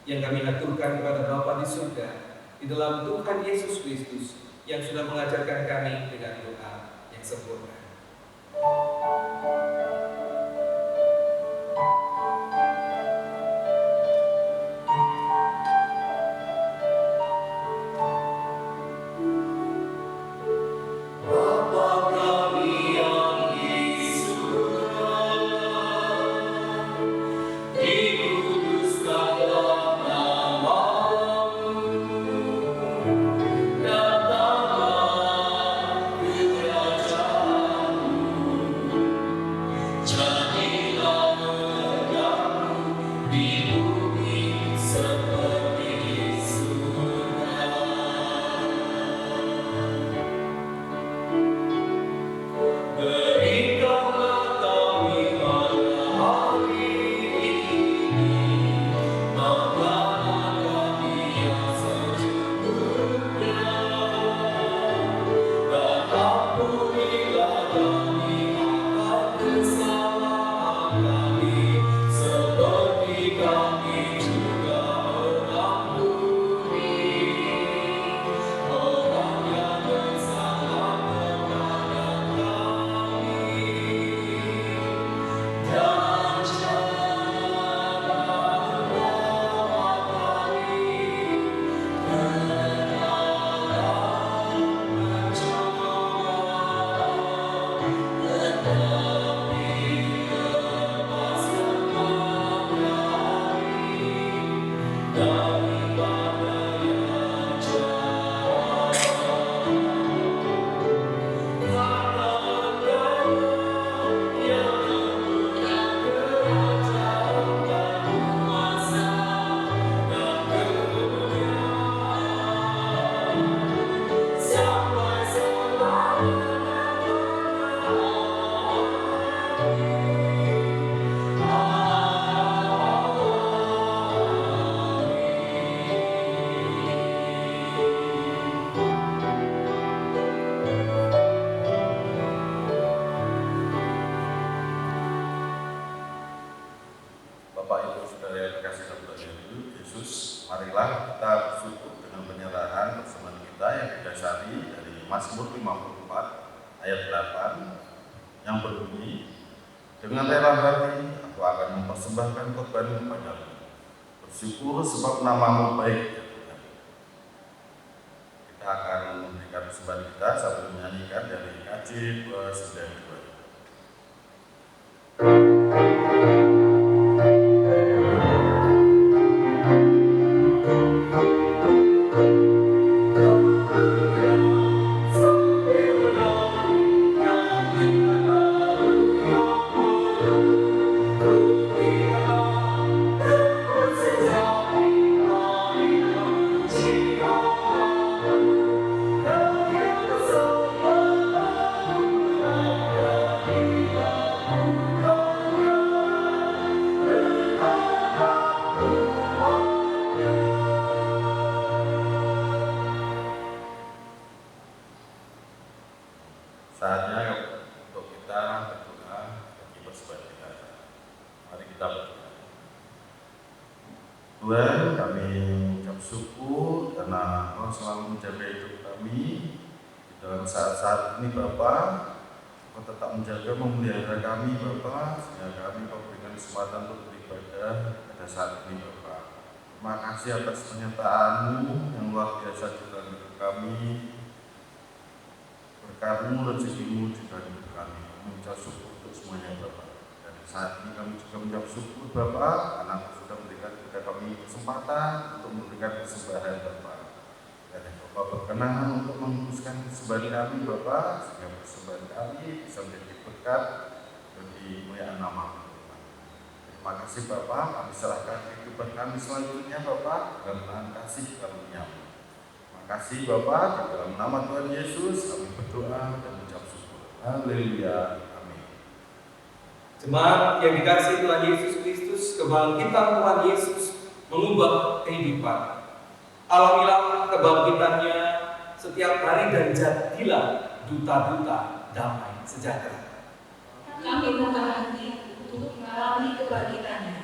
[SPEAKER 2] yang kami aturkan kepada Bapa di surga di dalam Tuhan Yesus Kristus yang sudah mengajarkan kami dengan doa yang sempurna.
[SPEAKER 4] marilah kita bersyukur dengan penyerahan persembahan kita yang didasari dari Mazmur 54 ayat 8 yang berbunyi, dengan rela hati aku akan mempersembahkan korban kepadamu, bersyukur sebab namamu baik ya Tuhan. Kita akan memberikan persembahan kita sambil menyanyikan dari KJ 292. Thank you. Saatnya untuk kita berdoa bagi persembahan kita. Mari kita berdoa. Tuhan, kami ucap syukur karena Engkau selalu menjaga hidup kami di dalam saat-saat ini, Bapa. Engkau tetap menjaga, memelihara kami, Bapa, sehingga kami Kau berikan kesempatan untuk beribadah pada saat ini, Bapa. Terima kasih atas penyertaan-Mu yang luar biasa di dalam hidup kami. Berkat-Mu, rezeki-Mu di dalam hidup kami. Kami ucap syukur untuk semuanya, Bapak. Dan saat ini kami juga mengucap syukur, Bapak, karena Engkau sudah memberikan kepada kami kesempatan untuk memberikan persembahan, Bapak. Dan Bapak berkenan untuk menguruskan persembahan kami, Bapak, sehingga persembahan kami bisa menjadi berkat bagi kemuliaan nama-Mu. Terima kasih, Bapak. Kami serahkan kehidupan kami selanjutnya, Bapak, dalam tangan kasih karunia-Mu. Terima kasih Bapak, di dalam nama Tuhan Yesus kami berdoa dan mengucap syukur. Haleluya. Amin.
[SPEAKER 2] Jemaat yang dikasihi Tuhan Yesus Kristus, kebangkitan Tuhan Yesus mengubah kehidupan. Alamilah kebangkitannya setiap hari dan jadilah duta-duta damai sejahtera.
[SPEAKER 3] Kami buka hati untuk mengalami kebangkitannya.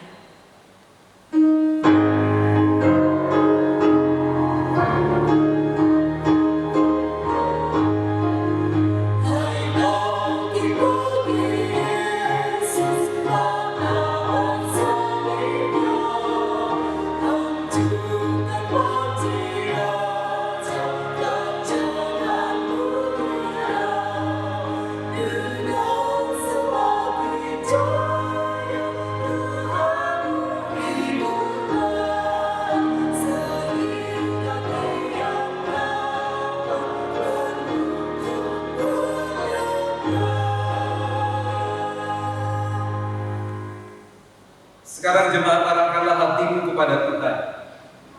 [SPEAKER 2] Sekarang jemaat arahkanlah hatimu kepada Tuhan.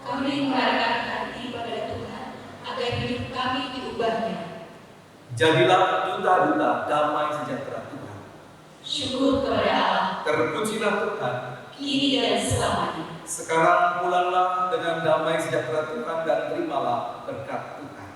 [SPEAKER 3] Kami mengarahkan hati pada Tuhan agar hidup kami diubahnya.
[SPEAKER 2] Jadilah duta-duta damai sejahtera Tuhan.
[SPEAKER 3] Syukur kepada Allah,
[SPEAKER 2] Terpujilah Tuhan.
[SPEAKER 3] kini dan selamanya.
[SPEAKER 2] Sekarang pulanglah dengan damai sejahtera Tuhan dan terimalah berkat Tuhan.